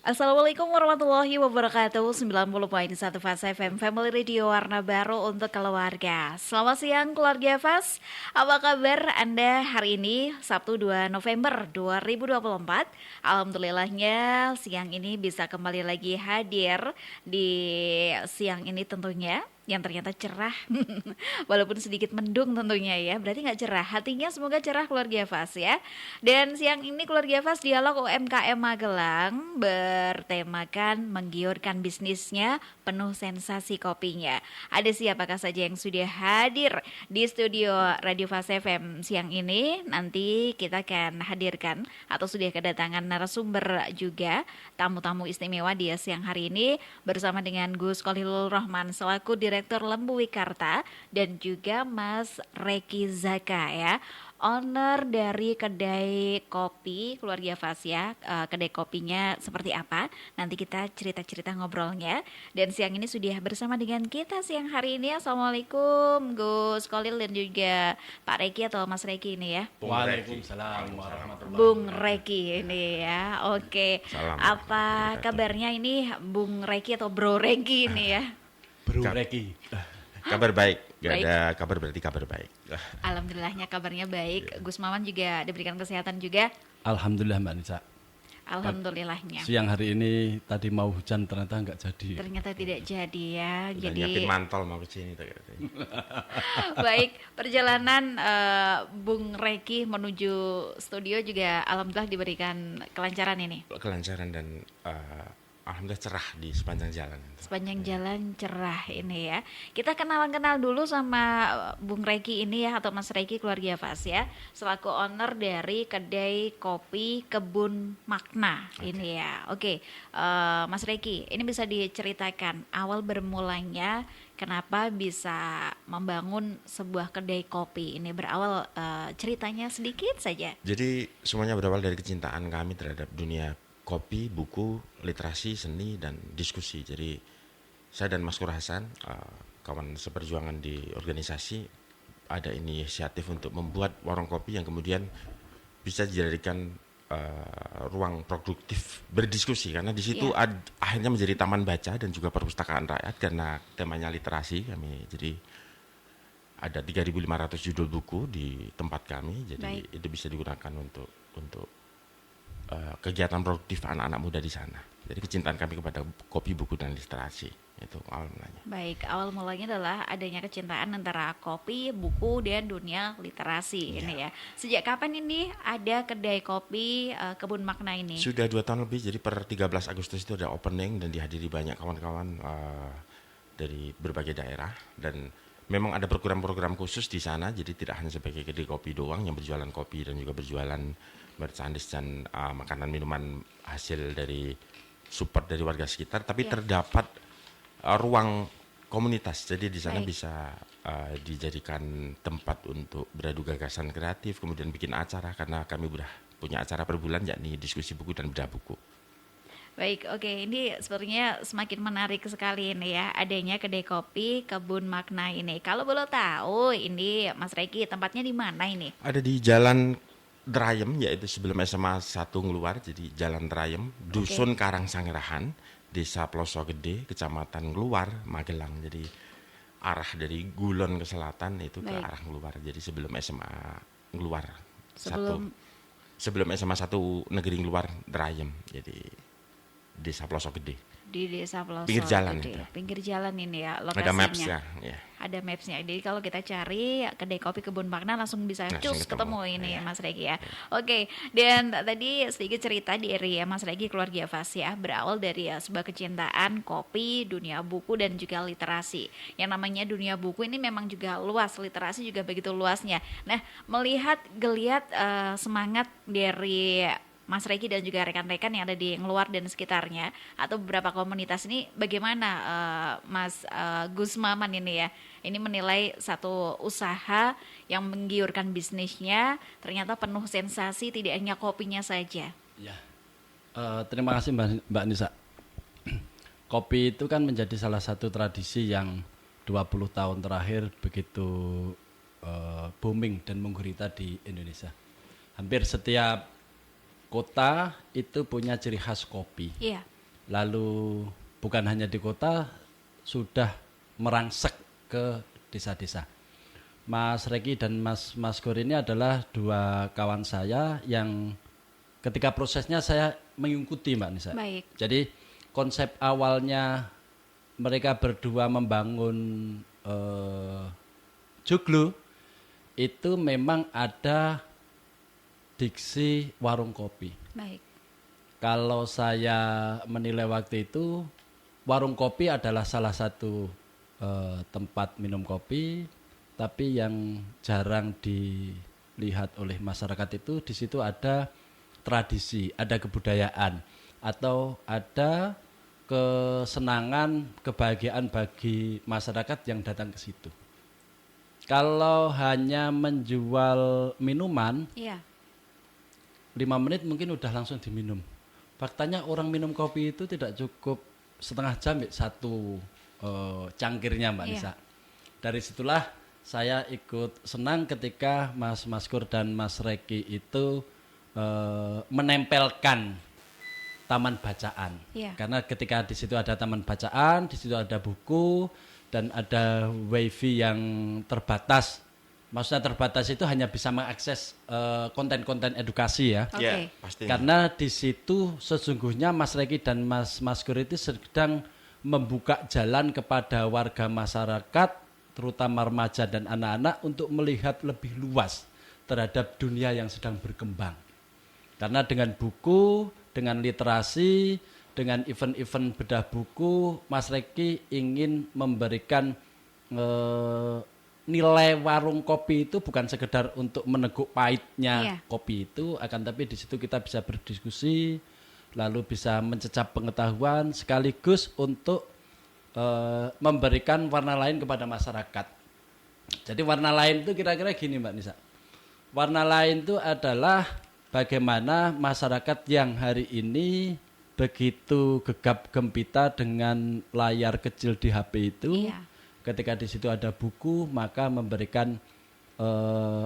Assalamualaikum warahmatullahi wabarakatuh. 90.1 Fas FM Family Radio, warna baru untuk keluarga. Selamat siang keluarga Fas. Apa kabar Anda hari ini Sabtu 2 November 2024? Alhamdulillahnya siang ini bisa kembali lagi hadir di siang ini tentunya, yang ternyata cerah walaupun sedikit mendung tentunya ya, berarti nggak cerah, hatinya semoga cerah keluarga Fas ya. Dan siang ini keluarga Fas dialog UMKM Magelang bertemakan menggiurkan bisnisnya penuh sensasi kopinya. Ada siapakah saja yang sudah hadir di studio Radio Fas FM siang ini? Nanti kita akan hadirkan atau sudah kedatangan narasumber juga, tamu-tamu istimewa di siang hari ini bersama dengan Gus Khalilul Rahman selaku Direktur Lembu Wikarta dan juga Mas Reki Zaka ya, owner dari kedai kopi keluarga Fas ya. Kedai kopinya seperti apa? Nanti kita cerita-cerita ngobrolnya. Dan siang ini sudah bersama dengan kita siang hari ini. Assalamualaikum Gus Khalil dan juga Pak Reki atau Mas Reki ini ya. Waalaikumsalam warahmatullahi Bung wabarakatuh. Reki ini ya. Oke. Salam. Apa kabarnya ini Bung Reki atau Bro Reki ini ya? Bro Kap- Reki. Kabar baik, gak Baik. ada kabar berarti kabar baik. Alhamdulillahnya kabarnya baik. Gus Maman juga diberikan kesehatan juga. Alhamdulillah Mbak Nisa. Alhamdulillahnya. Siang hari ini tadi mau hujan ternyata nggak jadi. Ternyata tidak jadi ya. Udah Jadi nyiapin mantol mau kesini tuh. baik, perjalanan Bung Reki menuju studio juga alhamdulillah diberikan kelancaran ini. Kelancaran dan alhamdulillah cerah di sepanjang jalan. Sepanjang jalan cerah ini ya. Kita kenal dulu sama Bung Reki ini ya, atau Mas Reki keluarga Fas ya, selaku owner dari kedai kopi Kebun Makna ini ya. Oke, Mas Reki, ini bisa diceritakan awal bermulanya kenapa bisa membangun sebuah kedai kopi ini, berawal ceritanya sedikit saja. Jadi semuanya berawal dari kecintaan kami terhadap dunia kopi, buku, literasi, seni, dan diskusi. Jadi saya dan Mas Kur Hasan, kawan seperjuangan di organisasi, ada inisiatif untuk membuat warung kopi yang kemudian bisa dijadikan ruang produktif berdiskusi, karena di situ Iya. akhirnya menjadi taman baca dan juga perpustakaan rakyat karena temanya literasi kami. Jadi ada 3.500 judul buku di tempat kami, jadi Baik. itu bisa digunakan untuk kegiatan produktif anak-anak muda di sana. Jadi kecintaan kami kepada kopi, buku, dan literasi itu awal mulanya. Baik, awal mulanya adalah adanya kecintaan antara kopi, buku, dan dunia literasi ini ya. Sejak kapan ini ada kedai kopi Kebun Makna ini? Sudah 2 tahun lebih, jadi per 13 Agustus itu ada opening dan dihadiri banyak kawan-kawan dari berbagai daerah, dan memang ada program-program khusus di sana, jadi tidak hanya sebagai kedai kopi doang yang berjualan kopi dan juga berjualan merchandise dan makanan minuman hasil dari support dari warga sekitar, tapi Iya. terdapat ruang komunitas, jadi di sana Baik. bisa dijadikan tempat untuk beradu gagasan kreatif, kemudian bikin acara, karena kami udah punya acara per bulan yakni diskusi buku dan bedah buku. Baik, oke, ini sepertinya semakin menarik sekali ini ya, adanya kedai kopi Kebun Makna ini. Kalau boleh tahu ini Mas Reki, tempatnya di mana ini? Ada di Jalan Drayem, yaitu sebelum SMA 1 Ngeluar, jadi Jalan Drayem, Dusun Karangsangerahan, Desa Ploso Gede, Kecamatan Ngeluar, Magelang. Jadi arah dari Gulon ke selatan itu ke Baik. arah Ngeluar. Jadi sebelum SMA Ngeluar Sebelum- sebelum SMA 1 Negeri Ngeluar Drayem. Jadi Desa Ploso Gede. Di Desa Peloso Pinggir jalan Gede. itu. Pinggir jalan ini ya lokasinya. Ada maps-nya, ya. Ada mapsnya. Jadi kalau kita cari kedai kopi Kebun Makna langsung bisa Langsung cus ketemu. ketemu ini Iya. Mas Regi ya. Oke, dan tadi sedikit cerita dari Mas Regi keluarga Fas ya, berawal dari sebuah kecintaan kopi, dunia buku dan juga literasi. Yang namanya dunia buku ini memang juga luas, literasi juga begitu luasnya. Nah, melihat geliat semangat dari Mas Reki dan juga rekan-rekan yang ada di luar dan sekitarnya atau beberapa komunitas ini, bagaimana Mas Gus Maman ini ya, ini menilai satu usaha yang menggiurkan bisnisnya ternyata penuh sensasi, tidak hanya kopinya saja. Ya. Terima kasih Mbak Nisa. Kopi itu kan menjadi salah satu tradisi yang 20 tahun terakhir begitu booming dan menggurita di Indonesia. Hampir setiap kota itu punya ciri khas kopi. Iya. lalu bukan hanya di kota, sudah merangsek ke desa-desa. Mas Reki dan Mas Maskur ini adalah dua kawan saya yang ketika prosesnya saya mengikuti Mbak Nisa. Baik. Jadi konsep awalnya mereka berdua membangun Joglo itu memang ada diksi warung kopi. Baik. Kalau saya menilai waktu itu, warung kopi adalah salah satu tempat minum kopi, tapi yang jarang dilihat oleh masyarakat itu di situ ada tradisi, ada kebudayaan, atau ada kesenangan, kebahagiaan bagi masyarakat yang datang ke situ. Kalau hanya menjual minuman, Iya. 5 menit mungkin udah langsung diminum. Faktanya orang minum kopi itu tidak cukup setengah jam satu cangkirnya Mbak Iya. Nisa. Dari situlah saya ikut senang ketika Mas Maskur dan Mas Reki itu menempelkan taman bacaan. Iya. Karena ketika di situ ada taman bacaan, di situ ada buku dan ada wifi yang terbatas. Maksudnya terbatas itu hanya bisa mengakses konten-konten edukasi ya. Oke. Ya, pastinya. Karena di situ sesungguhnya Mas Reki dan Mas Maskur itu sedang membuka jalan kepada warga masyarakat, terutama remaja dan anak-anak untuk melihat lebih luas terhadap dunia yang sedang berkembang. Karena dengan buku, dengan literasi, dengan event-event bedah buku, Mas Reki ingin memberikan nilai warung kopi itu bukan sekedar untuk meneguk pahitnya kopi itu, akan tapi di situ kita bisa berdiskusi, lalu bisa mencecap pengetahuan sekaligus untuk memberikan warna lain kepada masyarakat. Jadi warna lain itu kira-kira gini Mbak Nisa. Warna lain itu adalah bagaimana masyarakat yang hari ini begitu gegap gempita dengan layar kecil di HP itu. Iya. Ketika di situ ada buku, maka memberikan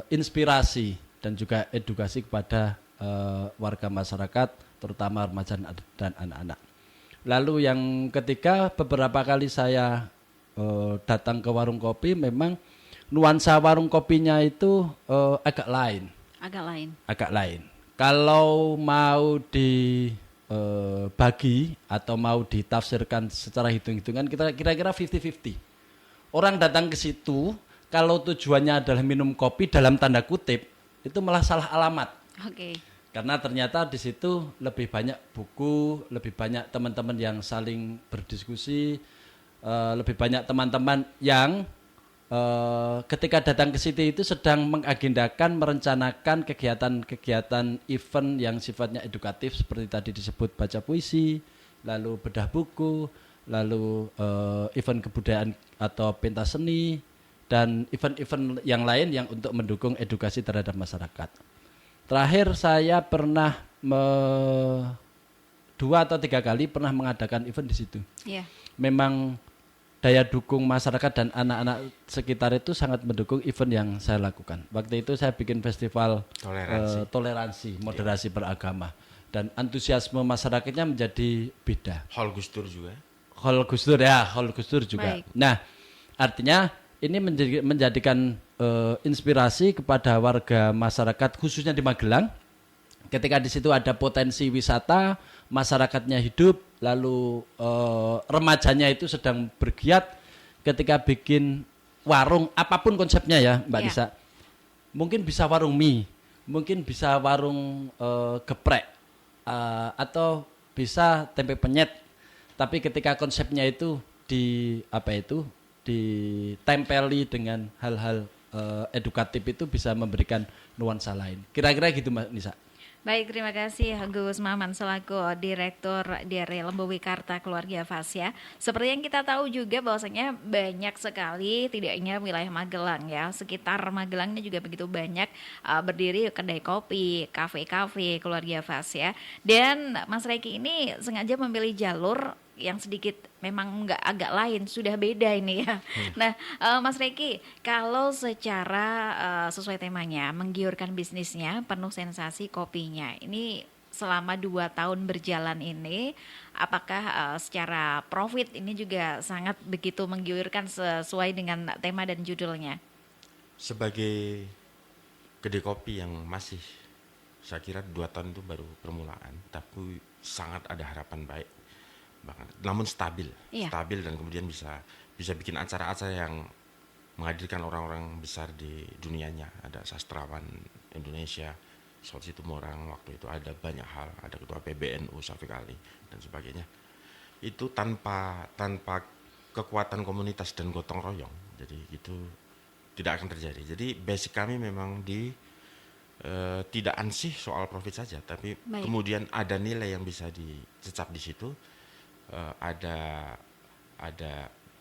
inspirasi dan juga edukasi kepada warga masyarakat, terutama remaja dan anak-anak. Lalu yang ketiga, beberapa kali saya datang ke warung kopi, memang nuansa warung kopinya itu agak lain. Agak lain. Kalau mau dibagi atau mau ditafsirkan secara hitung-hitungan, kita kira-kira 50-50. Orang datang ke situ, kalau tujuannya adalah minum kopi dalam tanda kutip, itu malah salah alamat. Oke. Karena ternyata di situ lebih banyak buku, lebih banyak teman-teman yang saling berdiskusi, lebih banyak teman-teman yang ketika datang ke situ itu sedang mengagendakan, merencanakan kegiatan-kegiatan event yang sifatnya edukatif seperti tadi disebut baca puisi, lalu bedah buku, lalu event kebudayaan atau pentas seni, dan event-event yang lain yang untuk mendukung edukasi terhadap masyarakat. Terakhir saya pernah 2 atau 3 kali pernah mengadakan event di situ. Iya. Memang daya dukung masyarakat dan anak-anak sekitar itu sangat mendukung event yang saya lakukan. Waktu itu saya bikin festival toleransi, moderasi beragama, dan antusiasme masyarakatnya menjadi beda. Hall Gus Dur juga. Hall Gus Dur juga. Baik. Nah, artinya ini menjadikan inspirasi kepada warga masyarakat khususnya di Magelang. Ketika di situ ada potensi wisata, masyarakatnya hidup, lalu remajanya itu sedang bergiat. Ketika bikin warung, apapun konsepnya ya Mbak Nisa, mungkin bisa warung mie, mungkin bisa warung geprek, atau bisa tempe penyet. Tapi ketika konsepnya itu ditempeli dengan hal-hal edukatif itu bisa memberikan nuansa lain. Kira-kira gitu Mbak Nisa. Baik, terima kasih Gus Maman selaku Direktur dari Lembu Wikarta Keluarga Fasya. Seperti yang kita tahu juga bahwasanya banyak sekali, tidak hanya wilayah Magelang ya, sekitar Magelangnya juga begitu banyak berdiri kedai kopi, kafe-kafe Keluarga Fasya. Dan Mas Reki ini sengaja memilih jalur yang sedikit memang agak lain, sudah beda ini ya. Nah, Mas Reki, kalau secara sesuai temanya, menggiurkan bisnisnya, penuh sensasi kopinya, ini selama 2 tahun berjalan ini, apakah secara profit ini juga sangat begitu menggiurkan sesuai dengan tema dan judulnya? Sebagai kedai kopi yang masih, saya kira 2 tahun itu baru permulaan, tapi sangat ada harapan baik banget. Namun stabil, Iya. stabil dan kemudian bisa bikin acara-acara yang menghadirkan orang-orang besar di dunianya. Ada sastrawan Indonesia, Saud Situmorang, waktu itu ada banyak hal, ada ketua PBNU Syafiq Ali dan sebagainya. Itu tanpa kekuatan komunitas dan gotong royong, jadi itu tidak akan terjadi. Jadi basic kami memang tidak ansih soal profit saja, tapi Baik. kemudian ada nilai yang bisa dicecap di situ. Ada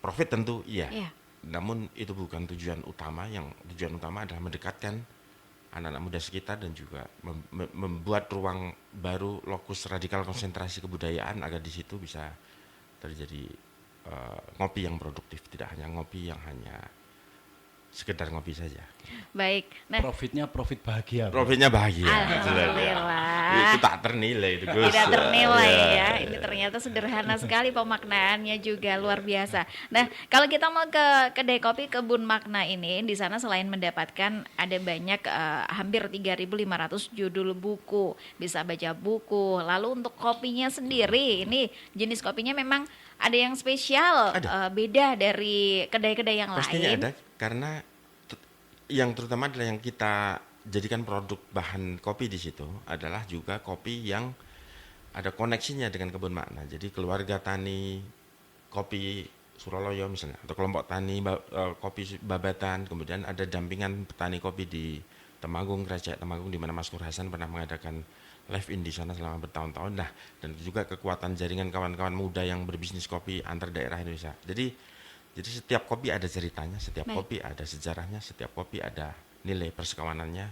profit tentu iya. Iya. Namun itu bukan tujuan utama. Yang tujuan utama adalah mendekatkan anak-anak muda sekitar dan juga membuat ruang baru, lokus radikal konsentrasi kebudayaan agar di situ bisa terjadi ngopi yang produktif, tidak hanya ngopi yang hanya sekedar ngopi saja. Baik. Nah, Profitnya profit bahagia. Profitnya bahagia. alhamdulillah. Itu tak ternilai itu, Gus. Tidak ternilai Ya. ya. Ini ternyata sederhana sekali pemaknaannya juga luar biasa. Nah, kalau kita mau ke kedai kopi Kebun Makna ini, di sana selain mendapatkan ada banyak hampir 3.500 judul buku, bisa baca buku. Lalu untuk kopinya sendiri, ini jenis kopinya memang ada yang spesial, beda dari kedai-kedai yang Pastinya lain. ada, karena yang terutama adalah yang kita jadikan produk bahan kopi di situ adalah juga kopi yang ada koneksinya dengan Kebun Makna. Jadi keluarga tani kopi Suraloyo misalnya, atau kelompok tani kopi Babatan, kemudian ada dampingan petani kopi di Temanggung, Kerajaan Temanggung, di mana Mas Nur Hasan pernah mengadakan live in di sana selama bertahun-tahun. Nah, dan juga kekuatan jaringan kawan-kawan muda yang berbisnis kopi antar daerah Indonesia. Jadi setiap kopi ada ceritanya, setiap Baik. kopi ada sejarahnya, setiap kopi ada nilai persekawanannya.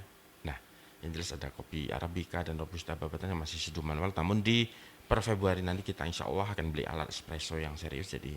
Nah, yang jelas ada kopi Arabica dan Robusta Babatan yang masih seduh manual. Namun di per Februari nanti kita insya Allah akan beli alat espresso yang serius, jadi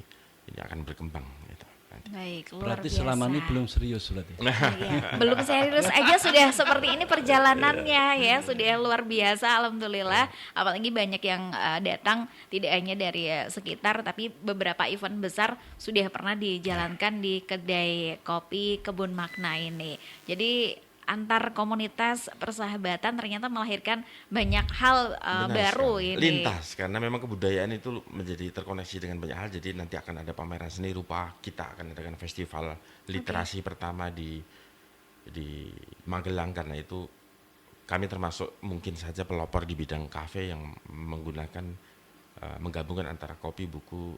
ini akan berkembang gitu. Nanti. Baik, luar Berarti biasa. selama ini belum serius berarti. Iya, belum serius aja sudah seperti ini perjalanannya ya, sudah luar biasa alhamdulillah. Apalagi banyak yang datang tidak hanya dari sekitar, tapi beberapa event besar sudah pernah dijalankan di kedai kopi Kebun Makna ini. Jadi antar komunitas persahabatan ternyata melahirkan banyak hal Benar baru sekali. ini. Lintas, karena memang kebudayaan itu menjadi terkoneksi dengan banyak hal. Jadi nanti akan ada pameran seni rupa, kita akan adakan festival literasi pertama di Magelang. Karena itu kami termasuk mungkin saja pelopor di bidang kafe yang menggunakan menggabungkan antara kopi, buku,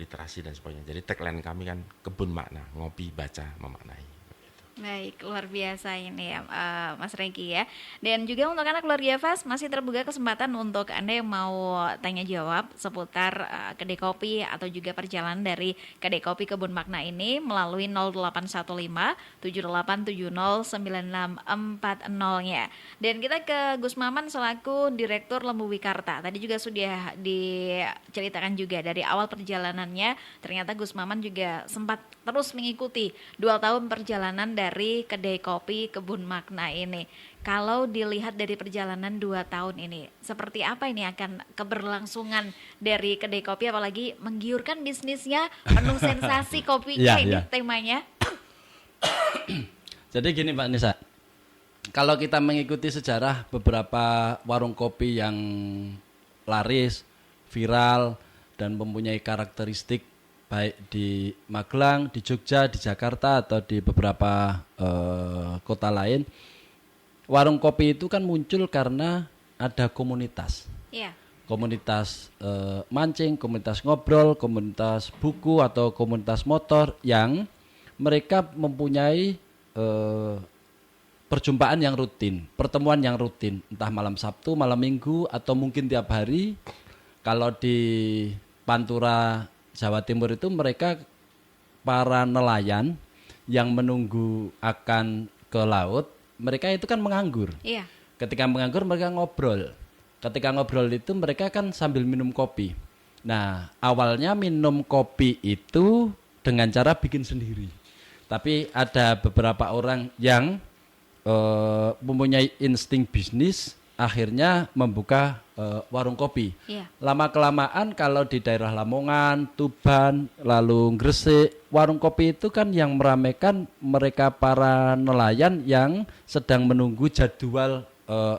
literasi dan sebagainya. Jadi tagline kami kan Kebun Makna, ngopi, baca, memaknai. Baik, luar biasa ini ya Mas Rengki ya. Dan juga untuk anak keluarga Fast masih terbuka kesempatan untuk Anda yang mau tanya jawab seputar kedai kopi atau juga perjalanan dari kedai kopi Kebun Makna ini melalui 0815 78709640-nya. Dan kita ke Gus Maman selaku Direktur Lembu Wikarta. Tadi juga sudah diceritakan juga dari awal perjalanannya, ternyata Gus Maman juga sempat terus mengikuti 2 tahun perjalanan dari kedai kopi Kebun Makna ini. Kalau dilihat dari perjalanan 2 tahun ini, seperti apa ini akan keberlangsungan dari kedai kopi, apalagi menggiurkan bisnisnya, penuh sensasi kopinya Iya, ini iya. temanya. Jadi gini Mbak Nisa, kalau kita mengikuti sejarah beberapa warung kopi yang laris, viral, dan mempunyai karakteristik baik di Magelang, di Jogja, di Jakarta, atau di beberapa kota lain, warung kopi itu kan muncul karena ada komunitas. Iya. Komunitas mancing, komunitas ngobrol, komunitas buku, atau komunitas motor yang mereka mempunyai perjumpaan yang rutin, pertemuan yang rutin, entah malam Sabtu, malam Minggu, atau mungkin tiap hari. Kalau di Pantura, Jawa Timur itu mereka para nelayan yang menunggu akan ke laut, mereka itu kan menganggur. Iya. Ketika menganggur mereka ngobrol. Ketika ngobrol itu mereka kan sambil minum kopi. Nah, awalnya minum kopi itu dengan cara bikin sendiri. Tapi ada beberapa orang yang mempunyai insting bisnis akhirnya membuka warung kopi. Iya. Lama-kelamaan kalau di daerah Lamongan, Tuban, lalu Gresik, warung kopi itu kan yang meramaikan mereka para nelayan yang sedang menunggu jadwal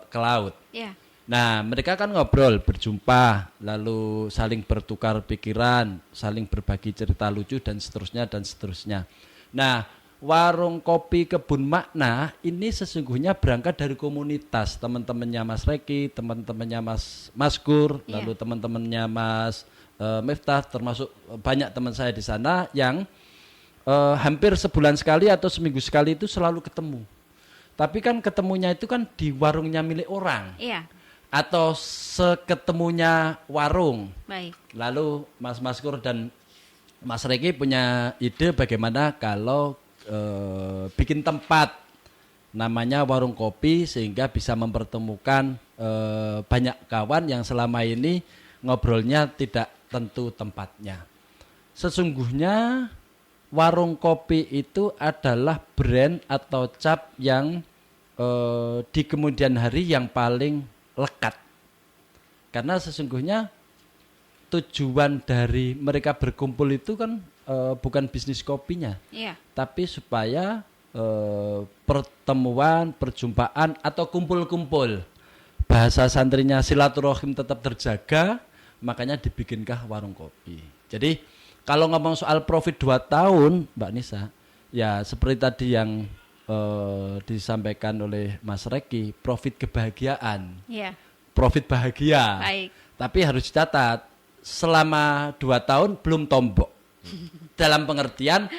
ke laut. Iya. Nah, mereka kan ngobrol, berjumpa, lalu saling bertukar pikiran, saling berbagi cerita lucu dan seterusnya dan seterusnya. Nah, warung kopi Kebun Makna ini sesungguhnya berangkat dari komunitas, teman-temannya Mas Reki, teman-temannya Mas Maskur, Iya. lalu teman-temannya Mas Miftah, termasuk banyak teman saya di sana yang hampir sebulan sekali atau seminggu sekali itu selalu ketemu. Tapi kan ketemunya itu kan di warungnya milik orang Iya. atau seketemunya warung. Baik. Lalu Mas Maskur dan Mas Reki punya ide bagaimana kalau bikin tempat namanya warung kopi sehingga bisa mempertemukan banyak kawan yang selama ini ngobrolnya tidak tentu tempatnya. Sesungguhnya warung kopi itu adalah brand atau cap yang di kemudian hari yang paling lekat. Karena sesungguhnya tujuan dari mereka berkumpul itu kan bukan bisnis kopinya, Iya. tapi supaya pertemuan, perjumpaan atau kumpul-kumpul. Bahasa santrinya silaturahim tetap terjaga, makanya dibikinkah warung kopi. Jadi kalau ngomong soal profit 2 tahun, Mbak Nisa, ya seperti tadi yang disampaikan oleh Mas Reki, profit kebahagiaan, Iya. profit bahagia. Baik. Tapi harus dicatat, selama 2 tahun belum tombok. Dalam pengertian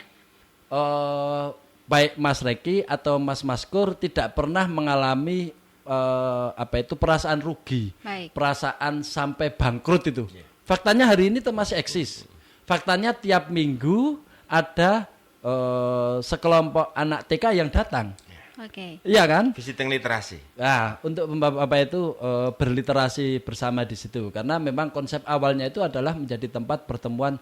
baik Mas Reki atau Mas Maskur tidak pernah mengalami perasaan rugi, Baik. perasaan sampai bangkrut itu. Faktanya hari ini itu masih eksis. Faktanya tiap minggu ada sekelompok anak TK yang datang. Oke. Iya kan? Visiting literasi. Nah, untuk Bapak itu berliterasi bersama di situ karena memang konsep awalnya itu adalah menjadi tempat pertemuan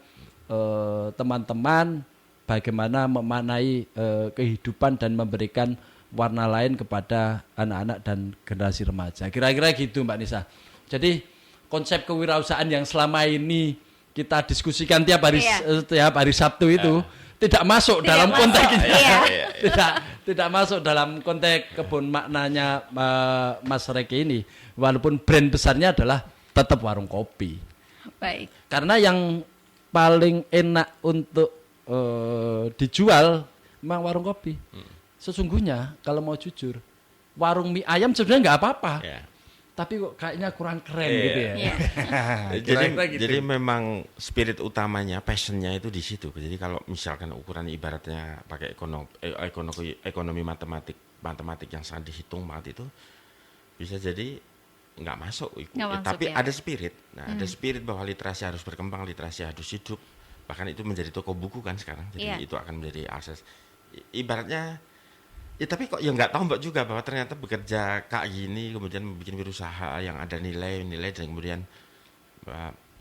teman-teman bagaimana memaknai kehidupan dan memberikan warna lain kepada anak-anak dan generasi remaja. Kira-kira gitu Mbak Nisa. Jadi konsep kewirausahaan yang selama ini kita diskusikan tiap hari Sabtu itu tidak masuk dalam konteks ini. Tidak masuk dalam konteks Kebun Maknanya Mas Reki ini. Walaupun brand besarnya adalah tetap warung kopi. Baik. Karena yang paling enak untuk dijual memang warung kopi. Sesungguhnya kalau mau jujur, warung mie ayam sebenarnya nggak apa-apa. Ya. Tapi kok kayaknya kurang keren gitu ya. Iya. Jadi memang spirit utamanya, passionnya itu di situ. Jadi kalau misalkan ukuran ibaratnya pakai ekonomi matematik yang sangat dihitung banget itu, bisa jadi nggak masuk. Nggak masuk, Tapi ya. ada spirit. Nah, ada spirit bahwa literasi harus berkembang, literasi harus hidup. Bahkan itu menjadi toko buku kan sekarang. Jadi Iya. itu akan menjadi akses. Ibaratnya. Ya tapi kok ya nggak tahu Mbak juga bahwa ternyata bekerja kayak gini kemudian bikin berusaha yang ada nilai dan kemudian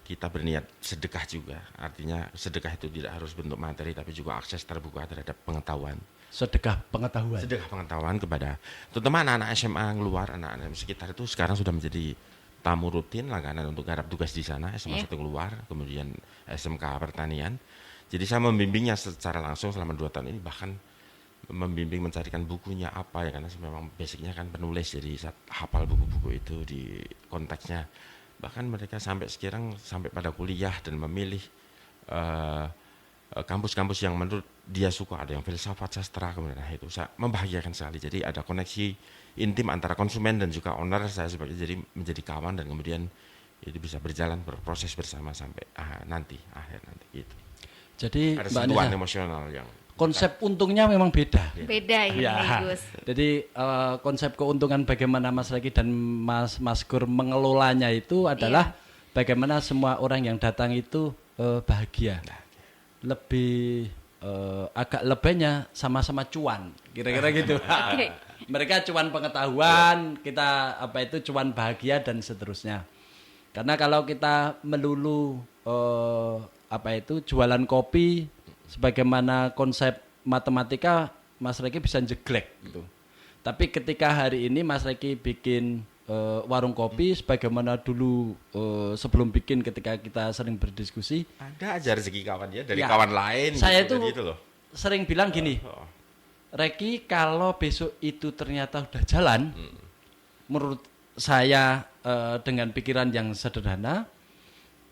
kita berniat sedekah juga. Artinya sedekah itu tidak harus bentuk materi tapi juga akses terbuka terhadap pengetahuan. Sedekah pengetahuan. Sedekah pengetahuan kepada terutama anak-anak SMA keluar, anak-anak sekitar itu sekarang sudah menjadi tamu rutin langganan untuk garap tugas di sana, SMA 1 keluar, kemudian SMK pertanian. Jadi saya membimbingnya secara langsung selama 2 tahun ini, bahkan membimbing mencarikan bukunya apa ya, karena memang basicnya kan penulis, jadi saya hafal buku-buku itu di konteksnya. Bahkan mereka sampai sekarang sampai pada kuliah dan memilih kampus-kampus yang menurut dia suka, ada yang filsafat sastra, kemudian itu saya membahagiakan sekali. Jadi ada koneksi intim antara konsumen dan juga owner, saya sebagai jadi menjadi kawan dan kemudian itu bisa berjalan berproses bersama sampai akhir nanti gitu. Jadi Ada Mbak sentuhan Nisa, emosional yang konsep untungnya memang beda. Beda ini Ya. Gus. Jadi konsep keuntungan bagaimana Mas Reki dan Mas Maskur mengelolanya itu adalah bagaimana semua orang yang datang itu bahagia. Lebih agak lebihnya sama-sama cuan, kira-kira gitu. Oke. Mereka cuan pengetahuan, kita cuan bahagia dan seterusnya. Karena kalau kita melulu jualan kopi sebagaimana konsep matematika, Mas Reki bisa jeglek gitu. Tapi ketika hari ini Mas Reki bikin warung kopi sebagaimana dulu sebelum bikin ketika kita sering berdiskusi. Ada aja rezeki kawan ya dari Ya, kawan lain. saya gitu, itu gitu loh. sering bilang gini, Reki kalau besok itu ternyata udah jalan, menurut saya dengan pikiran yang sederhana,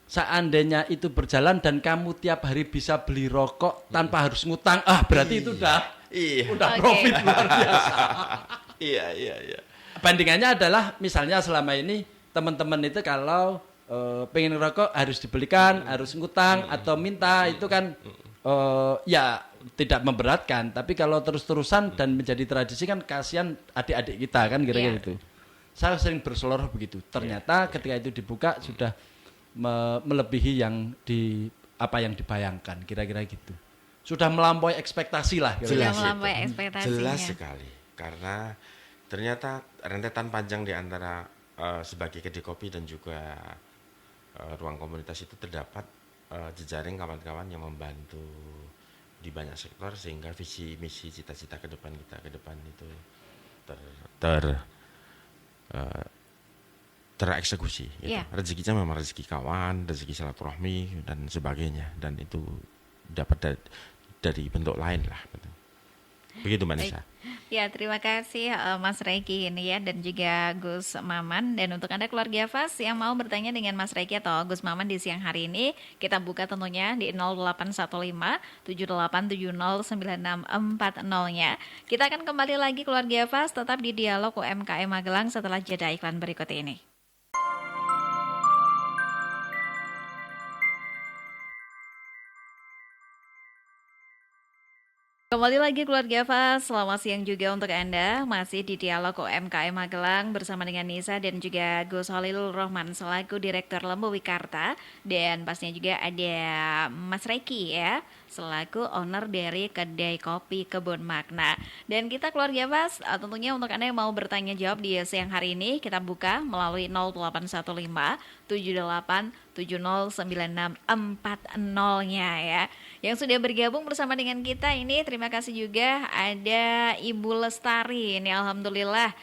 seandainya itu berjalan dan kamu tiap hari bisa beli rokok tanpa harus ngutang, berarti itu udah Oke. profit luar biasa. Iya. Bandingannya adalah misalnya selama ini teman-teman itu kalau pengen rokok harus dibelikan, harus ngutang atau minta, itu kan ya tidak memberatkan. Tapi kalau terus-terusan dan menjadi tradisi kan kasihan adik-adik kita kan kira-kira Iya. itu. Saya sering berseloroh begitu. Ternyata ketika itu dibuka sudah melebihi yang apa yang dibayangkan, kira-kira gitu. Sudah melampaui ekspektasi lah Sudah kira-kira. melampaui itu. ekspektasinya. Jelas sekali. Karena ternyata rentetan panjang di antara sebagai kedai kopi dan juga ruang komunitas itu terdapat jejaring kawan-kawan yang membantu di banyak sektor sehingga visi misi cita-cita ke depan kita ke depan itu tereksekusi gitu. Iya. Rezekinya memang rezeki kawan, rezeki silaturahmi dan sebagainya, dan itu dapat dari bentuk lain lah. Begitu Mbak Nisa. Ya, terima kasih Mas Reki ini ya, dan juga Gus Maman. Dan untuk Anda keluarga Fas yang mau bertanya dengan Mas Reki atau Gus Maman di siang hari ini, kita buka tentunya di 0815 78709640-nya. Kita akan kembali lagi keluarga Fas, tetap di Dialog UMKM Magelang setelah jeda iklan berikut ini. Kembali lagi keluarga Fas, selamat siang juga untuk Anda. Masih di Dialog UMKM Magelang bersama dengan Nisa dan juga Gus Holilul Rohman selaku Direktur Lembu Wikarta. Dan pastinya juga ada Mas Reki ya, selaku owner dari Kedai Kopi Kebun Makna. Dan kita keluarga Fas, tentunya untuk Anda yang mau bertanya jawab di siang hari ini, kita buka melalui 0815 78709640-nya ya. Yang sudah bergabung bersama dengan kita ini, terima kasih juga ada Ibu Lestari. Ini alhamdulillah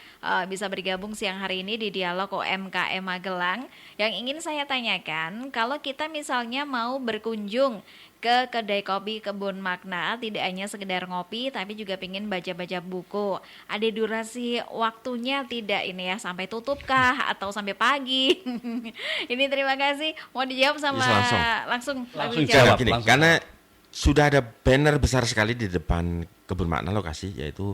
bisa bergabung siang hari ini di Dialog UMKM Magelang. Yang ingin saya tanyakan, kalau kita misalnya mau berkunjung ke Kedai Kopi Kebun Makna, tidak hanya sekedar ngopi tapi juga pengen baca-baca buku. Ada durasi waktunya tidak ini ya, sampai tutup kah atau sampai pagi? Ini terima kasih. Mau dijawab sama Yes, langsung Langsung jawab. jawab. Gini, langsung. karena sudah ada banner besar sekali di depan Kebun Makna lokasi, yaitu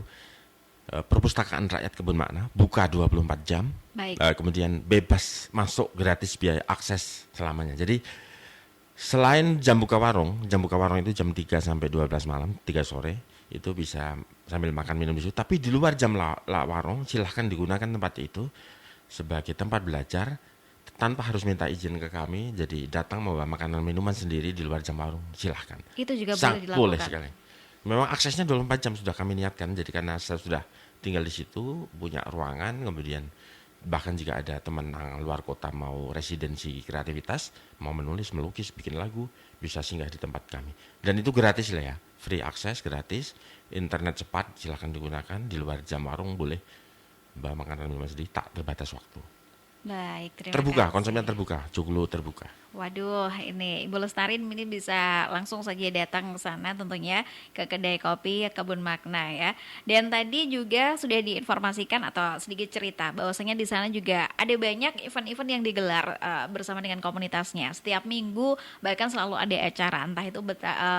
Perpustakaan Rakyat Kebun Makna, buka 24 jam. Baik. Kemudian bebas masuk, gratis biaya akses selamanya. Jadi selain jam buka warung itu jam 3 sampai 12 malam, 3 sore, itu bisa sambil makan minum di situ. Tapi di luar jam warung silahkan digunakan tempat itu sebagai tempat belajar tanpa harus minta izin ke kami. Jadi datang membawa makanan minuman sendiri di luar jam warung, silahkan. Itu juga boleh Sangat dilakukan. boleh sekali. Memang aksesnya 24 jam sudah kami niatkan. Jadi karena saya sudah tinggal di situ, punya ruangan, kemudian bahkan jika ada teman yang luar kota mau residensi kreativitas, mau menulis, melukis, bikin lagu, bisa singgah di tempat kami. Dan itu gratis lah ya, free akses, gratis, internet cepat silahkan digunakan, di luar jam warung boleh bawa makanan minuman sendiri, tak terbatas waktu. Baik, terima Terbuka, kasih. konsepnya terbuka, joglo terbuka. Waduh, ini Ibu Lestari ini bisa langsung saja datang ke sana tentunya ke Kedai Kopi Kebun Makna ya. Dan tadi juga sudah diinformasikan atau sedikit cerita bahwasanya di sana juga ada banyak event-event yang digelar bersama dengan komunitasnya. Setiap minggu bahkan selalu ada acara, entah itu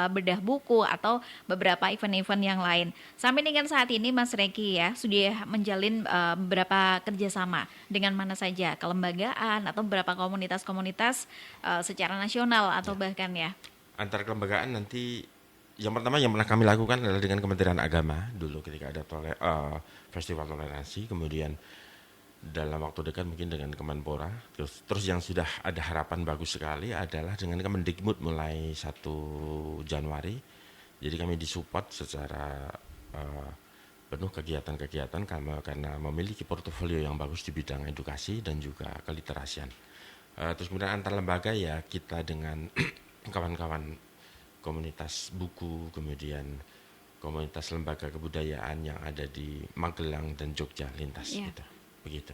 bedah buku atau beberapa event-event yang lain. Sampai dengan saat ini Mas Reki ya sudah menjalin beberapa kerjasama dengan mana saja, kelembagaan atau beberapa komunitas-komunitas secara nasional atau bahkan ya. Antar kelembagaan nanti yang pertama yang pernah kami lakukan adalah dengan Kementerian Agama dulu ketika ada festival toleransi, kemudian dalam waktu dekat mungkin dengan Kemenpora, terus yang sudah ada harapan bagus sekali adalah dengan Kemendikbud mulai 1 Januari. Jadi kami disupport secara penuh kegiatan-kegiatan karena memiliki portofolio yang bagus di bidang edukasi dan juga keliterasian. Terus kemudian antar lembaga ya kita dengan kawan-kawan komunitas buku, kemudian komunitas lembaga kebudayaan yang ada di Magelang dan Jogja lintas gitu. Begitu.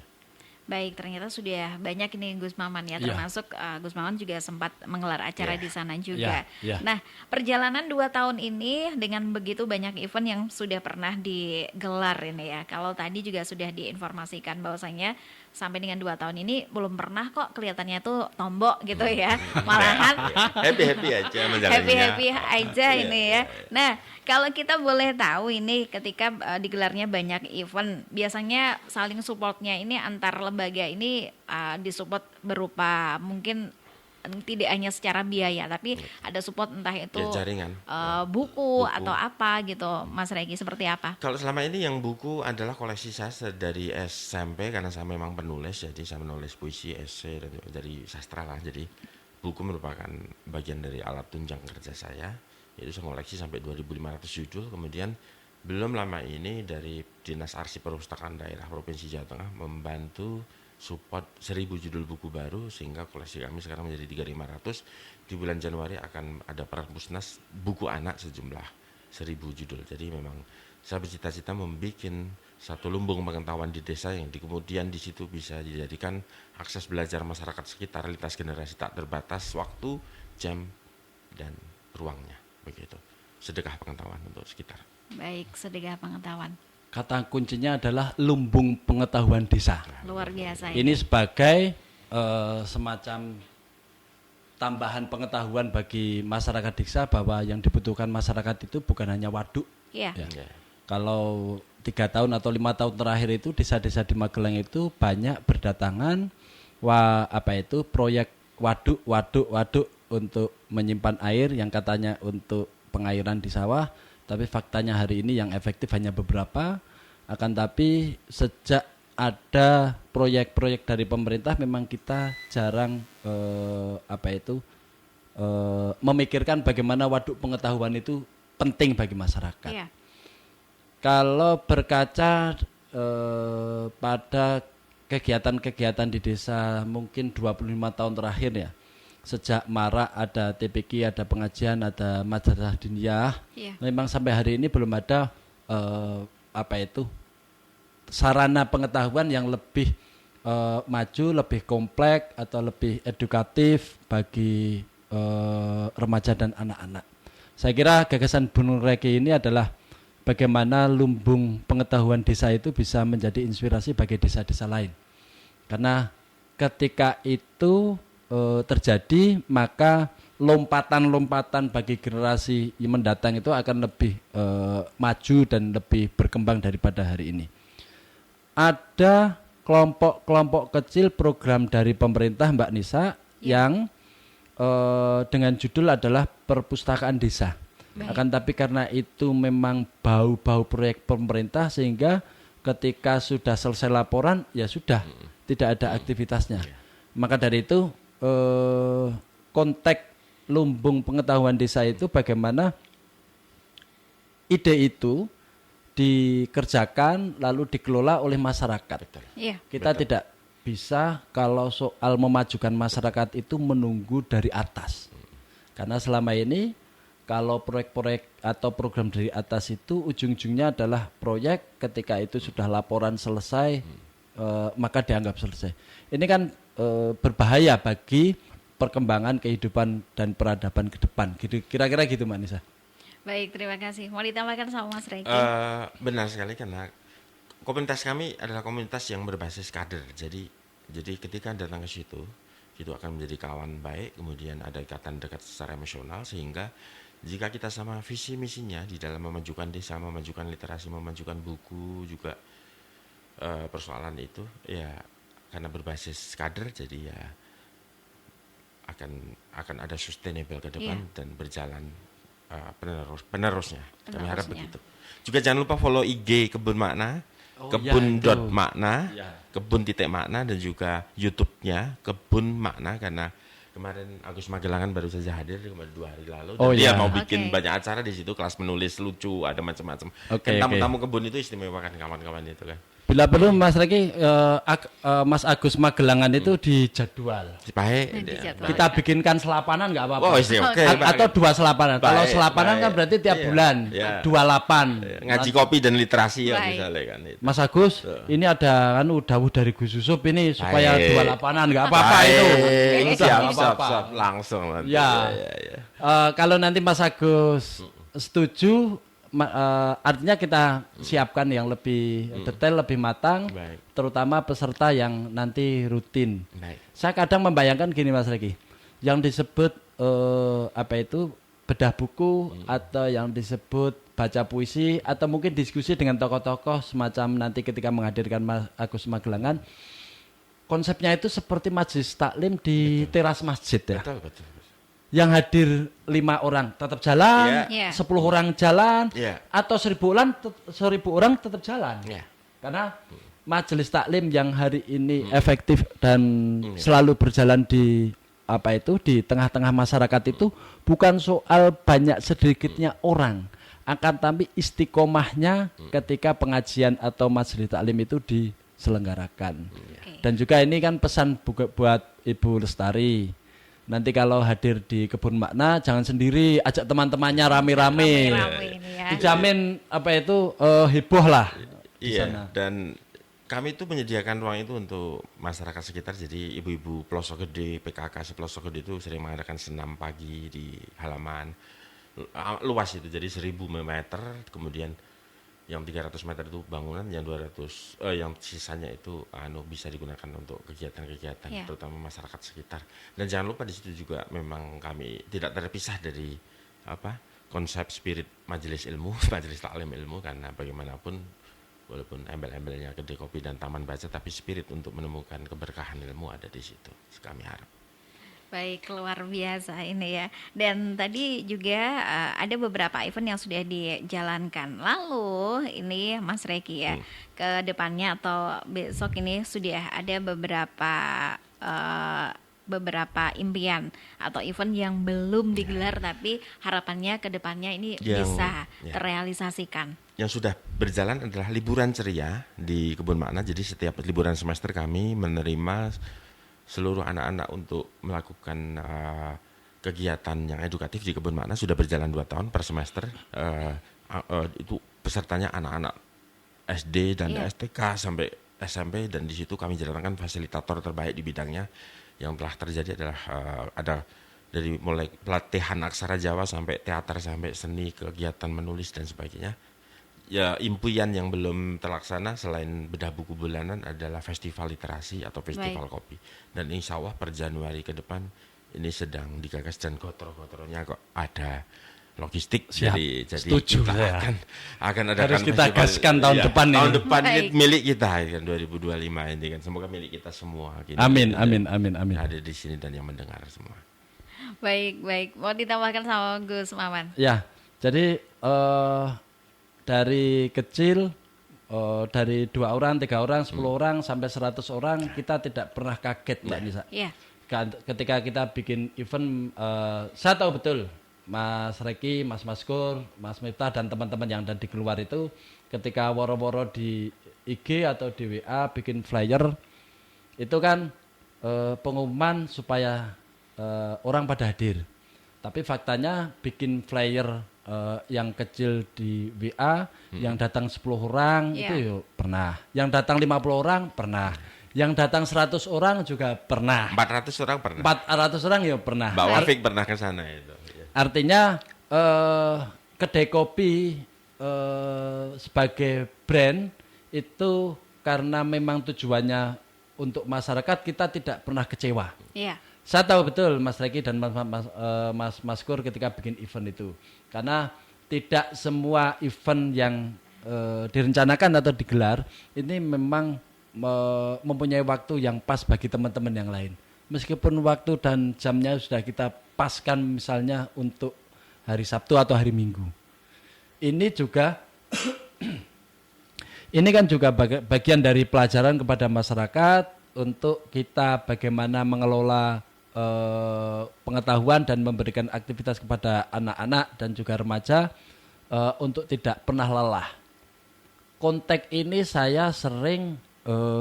Baik, ternyata sudah banyak ini Gus Maman ya, Iya. termasuk Gus Maman juga sempat menggelar acara Iya. di sana juga. Iya. Nah, perjalanan 2 tahun ini dengan begitu banyak event yang sudah pernah digelar ini ya. Kalau tadi juga sudah diinformasikan bahwasanya sampai dengan 2 tahun ini belum pernah kok kelihatannya tuh tombok gitu ya. Malahan Happy aja menjalannya. happy aja Iya, ini ya. Nah, kalau kita boleh tahu ini ketika digelarnya banyak event, biasanya saling supportnya ini antar lembaga ini disupport berupa mungkin tidak hanya secara biaya, tapi ada support entah itu Ya, jaringan. buku Buku. atau apa gitu, Mas Regi, seperti apa? Kalau selama ini yang buku adalah koleksi saya dari SMP karena saya memang penulis, jadi saya menulis puisi, esai dan juga dari sastra lah. Jadi buku merupakan bagian dari alat tunjang kerja saya. Yaitu saya koleksi sampai 2.500 judul. Kemudian belum lama ini dari Dinas Arsip Perpustakaan Daerah Provinsi Jawa Tengah membantu support 1.000 judul buku baru sehingga koleksi kami sekarang menjadi 3.500. Di bulan Januari akan ada Perpusnas buku anak sejumlah 1.000 judul. Jadi memang saya bercita-cita membuat satu lumbung pengetahuan di desa yang kemudian di situ bisa dijadikan akses belajar masyarakat sekitar lintas generasi tak terbatas waktu, jam, dan ruangnya. Begitu. Sedekah pengetahuan untuk sekitar. Baik, sedekah pengetahuan. Kata kuncinya adalah lumbung pengetahuan desa. Luar biasa Ini sebagai semacam tambahan pengetahuan bagi masyarakat desa bahwa yang dibutuhkan masyarakat itu bukan hanya waduk. Iya. Ya. Ya. Kalau 3 tahun atau 5 tahun terakhir itu desa-desa di Magelang itu banyak berdatangan proyek waduk untuk menyimpan air yang katanya untuk pengairan di sawah, tapi faktanya hari ini yang efektif hanya beberapa. Akan tapi sejak ada proyek-proyek dari pemerintah memang kita jarang memikirkan bagaimana waduk pengetahuan itu penting bagi masyarakat. Iya. Kalau berkaca pada kegiatan-kegiatan di desa mungkin 25 tahun terakhir ya, sejak marak ada TPQ, ada pengajian, ada madrasah diniyah, Iya. memang sampai hari ini belum ada sarana pengetahuan yang lebih maju, lebih kompleks atau lebih edukatif bagi remaja dan anak-anak. Saya kira gagasan Bung Reki ini adalah bagaimana lumbung pengetahuan desa itu bisa menjadi inspirasi bagi desa-desa lain. Karena ketika itu terjadi, maka lompatan-lompatan bagi generasi yang mendatang itu akan lebih maju dan lebih berkembang daripada hari ini. Ada kelompok-kelompok kecil program dari pemerintah Mbak Nisa yang dengan judul adalah Perpustakaan Desa. Baik. Akan tapi karena itu memang bau-bau proyek pemerintah sehingga ketika sudah selesai laporan ya sudah tidak ada aktivitasnya. Maka dari itu konteks lumbung pengetahuan desa itu bagaimana ide itu dikerjakan lalu dikelola oleh masyarakat. Iya. Kita tidak bisa kalau soal memajukan masyarakat itu menunggu dari atas. Karena selama ini kalau proyek-proyek atau program dari atas itu ujung-ujungnya adalah proyek, ketika itu sudah laporan selesai maka dianggap selesai. Ini kan berbahaya bagi perkembangan kehidupan dan peradaban ke depan. Gitu, kira-kira gitu Mbak Nisa. Baik, terima kasih. Mau ditambahkan sama Mas Reki? Benar sekali karena komunitas kami adalah komunitas yang berbasis kader. Jadi ketika datang ke situ, itu akan menjadi kawan baik, kemudian ada ikatan dekat secara emosional sehingga jika kita sama visi misinya di dalam memajukan desa, memajukan literasi, memajukan buku juga persoalan itu ya karena berbasis kader jadi ya akan ada sustainable ke depan dan berjalan penerusnya. Kami harap begitu. Juga jangan lupa follow IG Kebun Makna, kebun.makna, kebun titik makna dan juga YouTube-nya Kebun Makna karena kemarin Agus Magelangan baru saja hadir kemarin 2 hari lalu dan dia mau bikin banyak acara di situ, kelas menulis lucu, ada macam-macam. Tamu-tamu kebun itu istimewa kan kawan-kawan itu kan. Bila perlu Mas Reki, Mas Agus Magelangan itu dijadwal. Baik. Dijadwal. Kita bikinkan selapanan nggak apa-apa. Oh, oke. Atau 2 selapanan. Kalau Baik, selapanan kan baik. berarti tiap Iya, bulan iya. 28. Ngaji kopi dan literasi ya Baik. misalnya kan itu. Mas Agus, ini ada kan dawuh dari Gus Yusuf ini supaya Baik. 28-an nggak apa-apa Baik. itu. Siap, Nggak siap, apa-apa. siap. Langsung nanti. Ya. Ya. Kalau nanti Mas Agus setuju, artinya kita siapkan yang lebih detail, lebih matang, Baik. terutama peserta yang nanti rutin. Baik. Saya kadang membayangkan gini Mas Reki, yang disebut bedah buku atau yang disebut baca puisi atau mungkin diskusi dengan tokoh-tokoh semacam nanti ketika menghadirkan Mas Agus Magelangan, konsepnya itu seperti majelis taklim di teras masjid ya. Betul. Yang hadir 5 orang tetap jalan, Iya. 10 orang jalan, Iya. atau 1.000 orang tetap jalan. Ya. Karena majelis taklim yang hari ini efektif dan selalu berjalan di di tengah-tengah masyarakat itu bukan soal banyak sedikitnya orang, akan tapi istiqomahnya ketika pengajian atau majelis taklim itu diselenggarakan. Dan juga ini kan pesan buat Ibu Lestari. Nanti kalau hadir di Kebun Makna jangan sendiri, ajak teman-temannya rame-rame. Rame-rame ini ya. Dijamin heboh lah di Iya, sana. dan kami itu menyediakan ruang itu untuk masyarakat sekitar. Jadi ibu-ibu pelosok gede, PKK sepelosok gede itu sering mengadakan senam pagi di halaman. Luas itu, jadi 1000 meter, kemudian yang 300 meter itu bangunan, yang 200 yang sisanya itu bisa digunakan untuk kegiatan-kegiatan Ya. terutama masyarakat sekitar. Dan jangan lupa di situ juga memang kami tidak terpisah dari konsep spirit majelis ilmu, majelis taklim ilmu, karena bagaimanapun walaupun embel-embelnya kedai kopi dan taman baca, tapi spirit untuk menemukan keberkahan ilmu ada di situ. Kami harap. Baik, luar biasa ini ya. Dan tadi juga ada beberapa event yang sudah dijalankan. Lalu ini Mas Reki ya, ke depannya atau besok ini sudah ada beberapa impian atau event yang belum digelar tapi harapannya ke depannya ini bisa terrealisasikan. Yang sudah berjalan adalah liburan ceria di Kebun Makna. Jadi setiap liburan semester kami menerima seluruh anak-anak untuk melakukan kegiatan yang edukatif di Kebun Makna. Sudah berjalan 2 tahun per semester. Itu pesertanya anak-anak SD dan STK sampai SMP, dan di situ kami jalankan fasilitator terbaik di bidangnya. Yang telah terjadi adalah ada dari mulai pelatihan aksara Jawa sampai teater sampai seni, kegiatan menulis dan sebagainya. Ya, impian yang belum terlaksana selain bedah buku bulanan adalah festival literasi atau festival kopi. Dan insya Allah per Januari ke depan ini sedang digagas dan gotro-gotronya kok ada logistik. Siap. Jadi Setuju, kita ya. akan Harus adakan kita festival, gaskan tahun depan ini. Tahun depan ini Baik. milik kita kan 2025 ini kan, semoga milik kita semua. Gini, Amin, gini, amin. Ada di sini dan yang mendengar semua. Baik. Mau ditambahkan sama Gus Maman? Ya, jadi dari kecil dari 2 orang, 3 orang, 10 orang sampai 100 orang kita tidak pernah kaget Mbak Nisa. Iya. Ketika kita bikin event, saya tahu betul Mas Reki, Mas Maskur, Mas Miftah dan teman-teman yang ada di keluar itu ketika woro-woro di IG atau di WA bikin flyer itu kan pengumuman supaya orang pada hadir. Tapi faktanya bikin flyer yang kecil di WA, yang datang 10 orang itu yuk pernah. Yang datang 50 orang pernah. Yang datang 100 orang juga pernah. 400 orang pernah. 400 orang ya pernah. Mbak Wafik pernah ke sana itu. Artinya kedai kopi sebagai brand itu karena memang tujuannya untuk masyarakat, kita tidak pernah kecewa. Iya. Saya tahu betul Mas Reki dan Mas Maskur ketika bikin event itu. Karena tidak semua event yang direncanakan atau digelar ini memang mempunyai waktu yang pas bagi teman-teman yang lain. Meskipun waktu dan jamnya sudah kita paskan misalnya untuk hari Sabtu atau hari Minggu. Ini juga ini kan juga bagian dari pelajaran kepada masyarakat untuk kita bagaimana mengelola pengetahuan dan memberikan aktivitas kepada anak-anak dan juga remaja untuk tidak pernah lelah. konteks ini saya sering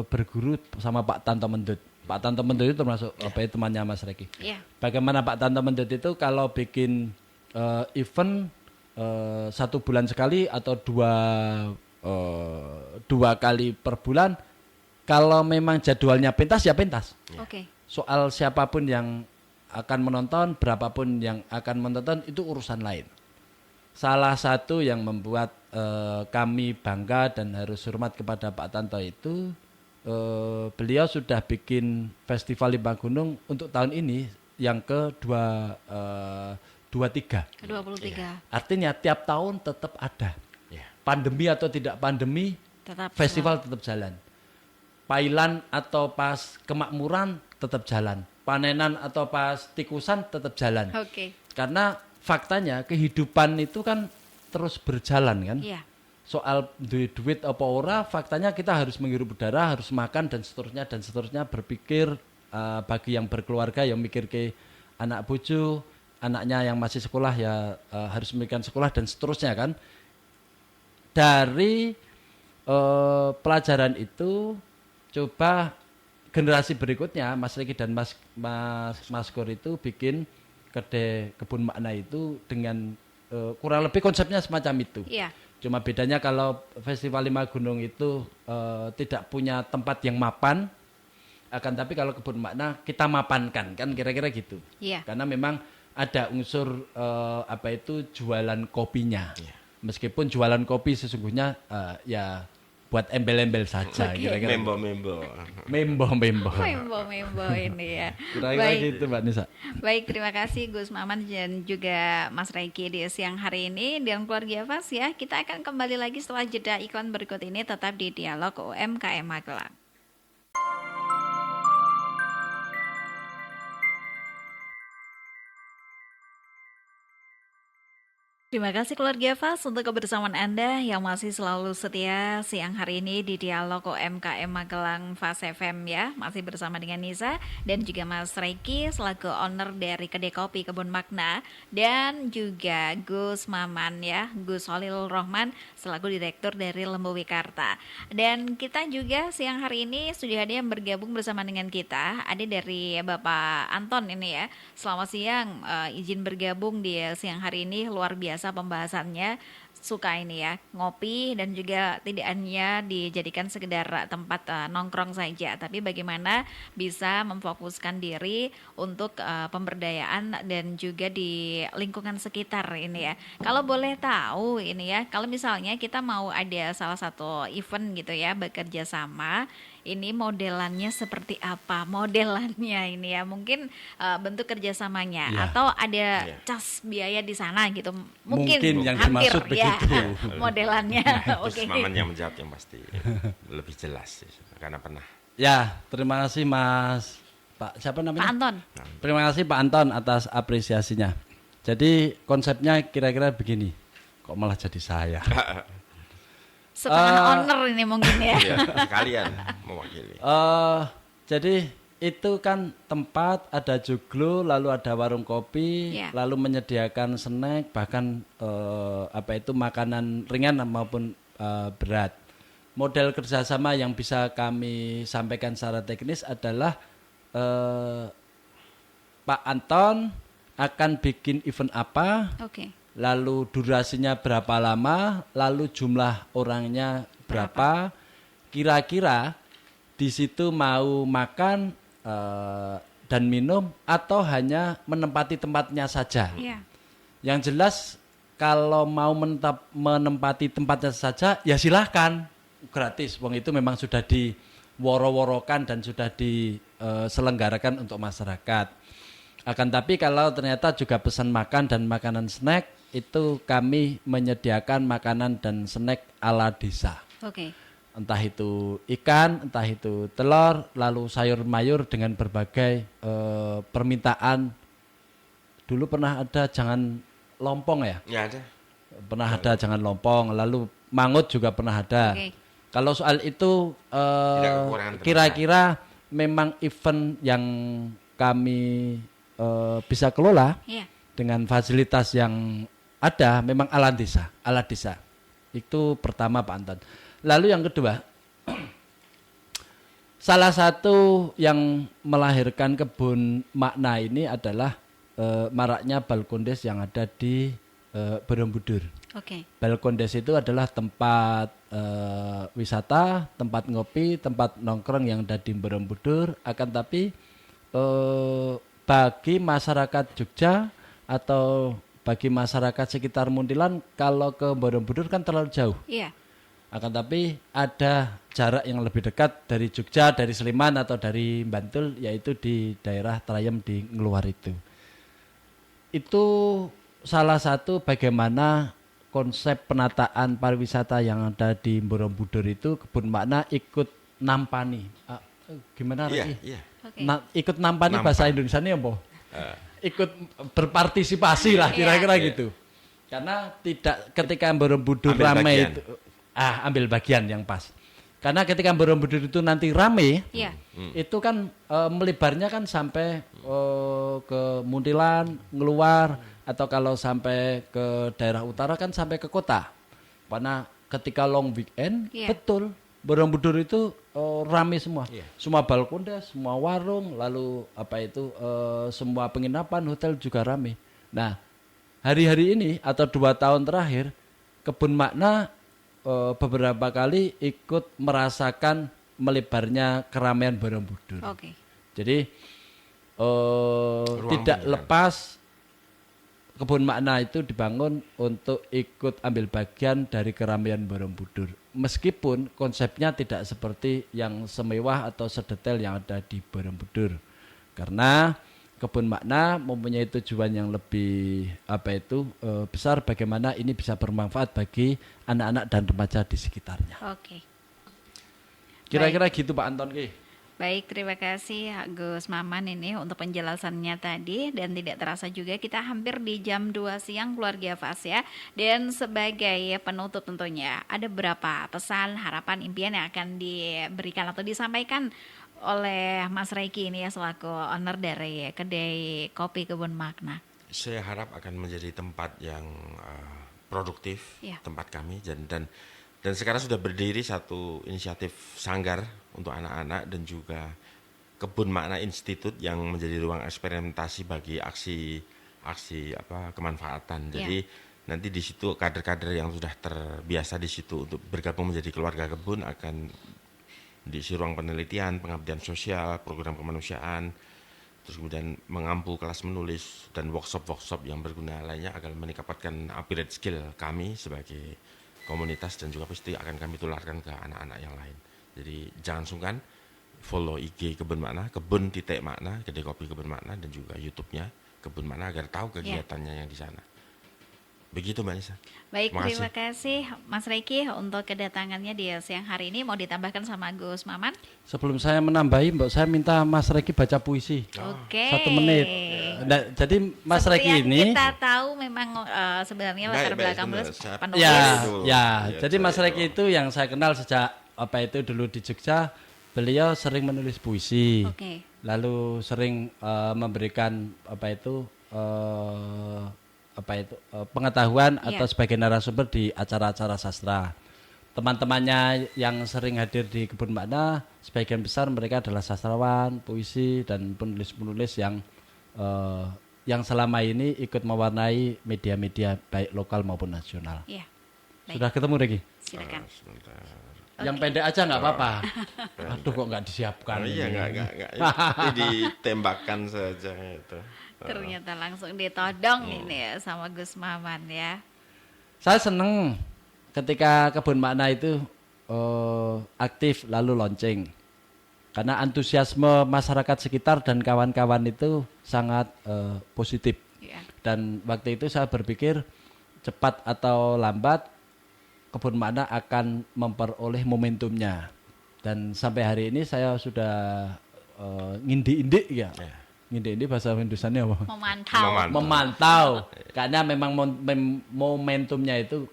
berguru sama Pak Tanto Mendut. Pak Tanto Mendut itu termasuk temannya Mas Reki. Iya. Bagaimana Pak Tanto Mendut itu kalau bikin event 1 bulan sekali atau dua kali per bulan, kalau memang jadwalnya pentas ya pentas. Oke. Soal siapapun yang akan menonton, berapapun yang akan menonton itu urusan lain. Salah satu yang membuat kami bangga dan harus hormat kepada Pak Tanto itu beliau sudah bikin Festival Lima Gunung untuk tahun ini yang ke-23. Ke-23. Artinya tiap tahun tetap ada. Ya. Pandemi atau tidak pandemi, Tetap festival tetap jalan. Pailan atau pas kemakmuran tetap jalan. Panenan atau pas tikusan tetap jalan. Oke. Karena faktanya kehidupan itu kan terus berjalan kan. Iya. Soal duit apa ora, faktanya kita harus menghirup udara, harus makan dan seterusnya berpikir bagi yang berkeluarga yang mikir ke anak bojo, anaknya yang masih sekolah ya harus memikirkan sekolah dan seterusnya kan. Dari pelajaran itu coba generasi berikutnya Mas Riki dan Mas Kur itu bikin kedai kebun makna itu dengan kurang lebih konsepnya semacam itu. Iya. Cuma bedanya kalau Festival Lima Gunung itu tidak punya tempat yang mapan, akan tapi kalau kebun makna kita mapankan kan kira-kira gitu. Iya. Karena memang ada unsur jualan kopinya. Iya. Meskipun jualan kopi sesungguhnya ya buat embel-embel saja kira-kira. Membo. Membo. Membo ini ya. Kira-kira gitu Mbak Nisa. Baik, terima kasih Gus Maman dan juga Mas Reki di siang hari ini dan keluarga Fas ya. Kita akan kembali lagi setelah jeda iklan berikut ini, tetap di Dialog UMKM Magelang. Terima kasih keluarga Fas untuk kebersamaan Anda yang masih selalu setia siang hari ini di Dialog UMKM Magelang Fas FM ya. Masih bersama dengan Nisa dan juga Mas Reki selaku owner dari Kedai Kopi Kebun Makna dan juga Gus Maman ya, Gus Holil Rohman selaku direktur dari Lembu Wikarta. Dan kita juga siang hari ini sudah ada yang bergabung bersama dengan kita, ada dari Bapak Anton ini ya. Selamat siang, izin bergabung di siang hari ini, luar biasa pembahasannya, suka ini ya, ngopi dan juga tidak hanya dijadikan sekedar tempat nongkrong saja, tapi bagaimana bisa memfokuskan diri untuk pemberdayaan dan juga di lingkungan sekitar ini ya. Kalau boleh tahu ini ya, kalau misalnya kita mau ada salah satu event gitu ya, bekerja sama, ini modelannya seperti apa? Modelannya ini ya, mungkin bentuk kerjasamanya ya. atau ada cas biaya di sana gitu. Mungkin yang hampir dimaksud ya begitu. modelannya. Oke. Terus Maman yang menjawab yang pasti lebih jelas sih, karena pernah. Ya, terima kasih Mas Pak siapa namanya? Pak Anton. Terima kasih Pak Anton atas apresiasinya. Jadi konsepnya kira-kira begini. Kok malah jadi saya? Setengah owner ini mungkin ya. Iya, sekalian mewakili. Jadi itu kan tempat ada joglo, lalu ada warung kopi, Ya. lalu menyediakan snack, bahkan makanan ringan maupun berat. Model kerjasama yang bisa kami sampaikan secara teknis adalah Pak Anton akan bikin event apa, Oke. lalu durasinya berapa lama, lalu jumlah orangnya berapa, kira-kira di situ mau makan dan minum atau hanya menempati tempatnya saja. Iya. Yang jelas kalau mau menempati tempatnya saja ya silahkan, gratis. Wong itu memang sudah diworo-worokan dan sudah diselenggarakan untuk masyarakat. Akan tapi kalau ternyata juga pesan makan dan makanan snack, itu kami menyediakan makanan dan snack ala desa. Oke. Entah itu ikan, entah itu telur, lalu sayur mayur dengan berbagai permintaan. Dulu pernah ada jangan lompong ya? Ya ada. Pernah ada jangan lompong, lalu mangut juga pernah ada. Oke. Kalau soal itu kekurangan kira-kira memang event yang kami bisa kelola Iya. dengan fasilitas yang ada memang ala desa. Itu pertama Pak Anton. Lalu yang kedua, salah satu yang melahirkan kebun makna ini adalah maraknya balkondes yang ada di Borobudur. Oke. Balkondes itu adalah tempat wisata, tempat ngopi, tempat nongkrong yang ada di Borobudur. Akan tapi bagi masyarakat Jogja atau bagi masyarakat sekitar Muntilan, kalau ke Borobudur kan terlalu jauh. Iya. Akan tapi ada jarak yang lebih dekat dari Jogja, dari Sleman atau dari Bantul, yaitu di daerah Trayem di Ngeluar itu. Itu salah satu bagaimana konsep penataan pariwisata yang ada di Borobudur itu kebun makna ikut nampani. Gimana Iya, Riki? iya. Oke. Ikut nampani bahasa Indonesia ini apa? Ikut berpartisipasi lah kira-kira gitu. Karena tidak ketika Borobudur Ambil ramai bagian. itu ambil bagian yang pas. Karena ketika Borobudur itu nanti rame, Iya. itu kan melebarnya kan sampai ke Muntilan, Ngeluar, atau kalau sampai ke daerah utara kan sampai ke kota. Karena ketika long weekend, Iya. betul Borobudur itu rame semua. Iya. Semua balkondes, semua warung, lalu apa itu semua penginapan, hotel juga rame. Nah, hari-hari ini atau 2 tahun terakhir, kebun makna beberapa kali ikut merasakan melebarnya keramaian Borobudur. Oke. Jadi tidak pemilihan. lepas kebun makna itu dibangun untuk ikut ambil bagian dari keramaian Borobudur. Meskipun konsepnya tidak seperti yang semewah atau sedetail yang ada di Borobudur. Karena kebun makna mempunyai tujuan yang lebih besar, bagaimana ini bisa bermanfaat bagi anak-anak dan remaja di sekitarnya. Oke. Kira-kira gitu Pak Anton Ki. Baik, terima kasih Gus Maman ini untuk penjelasannya tadi, dan tidak terasa juga kita hampir di jam 2 siang keluarga Fas ya. Dan sebagai penutup tentunya, ada berapa pesan, harapan, impian yang akan diberikan atau disampaikan oleh Mas Reiki ini ya selaku owner dari kedai kopi Kebun Makna? Saya harap akan menjadi tempat yang produktif, Iya. tempat kami dan sekarang sudah berdiri satu inisiatif sanggar untuk anak-anak dan juga Kebun Makna Institute yang menjadi ruang eksperimentasi bagi aksi kemanfaatan. Jadi nanti di situ kader-kader yang sudah terbiasa di situ untuk bergabung menjadi keluarga kebun akan diisi ruang penelitian, pengabdian sosial, program kemanusiaan, terus kemudian mengampu kelas menulis dan workshop-workshop yang berguna lainnya agar meningkatkan upgrade skill kami sebagai komunitas dan juga pasti akan kami tularkan ke anak-anak yang lain. Jadi jangan sungkan follow IG Kebun Makna, kebun.makna, kedai kopi Kebun Makna dan juga YouTube-nya Kebun Makna agar tahu kegiatannya yang di sana. Begitu Mbak Nisa. Baik, Terima terima kasih Mas Reiki untuk kedatangannya di siang hari ini. Mau ditambahkan sama Gus Maman? Sebelum saya menambahi, Mbak, saya minta Mas Reiki baca puisi. Oke. 1 menit. Nah, jadi Mas Seperti Reiki yang ini kita tahu memang sebenarnya latar Baik, belakang benar. beliau Saya- penulis. ya, Dulu. ya. Ya, Jadi Mas saya Reiki itu yang saya kenal sejak dulu di Jogja, beliau sering menulis puisi. Oke. Lalu sering memberikan pengetahuan Iya. atau sebagai narasumber di acara-acara sastra. Teman-temannya yang sering hadir di Kebun Makna, sebagian besar mereka adalah sastrawan, puisi dan penulis-penulis yang selama ini ikut mewarnai media-media baik lokal maupun nasional. Iya. Baik, Sudah ketemu Regi? silakan. Sebentar. Yang pendek aja nggak apa-apa. Aduh kok nggak disiapkan. Oh, iya ini. enggak. Ini ditembakkan saja itu. Ternyata langsung ditodong ini ya sama Gus Maman ya. Saya seneng ketika Kebun Makna itu aktif lalu launching. Karena antusiasme masyarakat sekitar dan kawan-kawan itu sangat positif. Iya. Dan waktu itu saya berpikir cepat atau lambat Kebun Makna akan memperoleh momentumnya. Dan sampai hari ini saya sudah ngindi-indik ya. Ngindi-indik bahasa Indonesianya apa? Memantau. Memantau. Karena memang momentumnya itu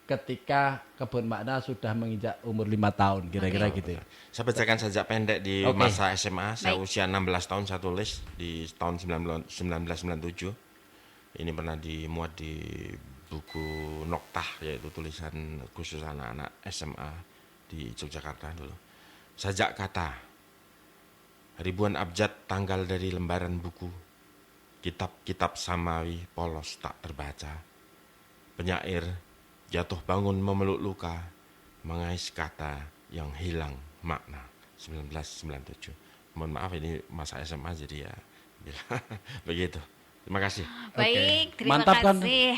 ketika Kebun Makna sudah menginjak umur 5 tahun kira-kira gitu. Saya bacakan saja pendek di Oke. masa SMA. Saya Baik. usia 16 tahun saya tulis di tahun 1997. Ini pernah dimuat di buku Noktah, yaitu tulisan khusus anak-anak SMA di Yogyakarta dulu. Sajak kata, ribuan abjad tanggal dari lembaran buku, kitab-kitab samawi polos tak terbaca. Penyair jatuh bangun memeluk luka, mengais kata yang hilang makna. 1997. Mohon maaf ini masa SMA jadi ya begitu. Terima kasih. Baik, terima Mantap kan? kasih.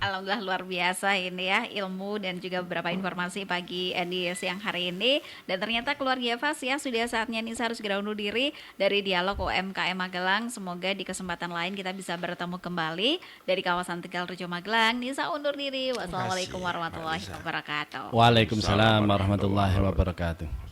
Alhamdulillah luar biasa ini ya, ilmu dan juga beberapa informasi pagi di siang hari ini. Dan ternyata keluarga Fas ya, sudah saatnya Nisa harus segera undur diri dari Dialog UMKM Magelang. Semoga di kesempatan lain kita bisa bertemu kembali dari kawasan Tegalrejo Magelang. Nisa undur diri. Wassalamualaikum warahmatullahi wabarakatuh. Waalaikumsalam warahmatullahi wabarakatuh.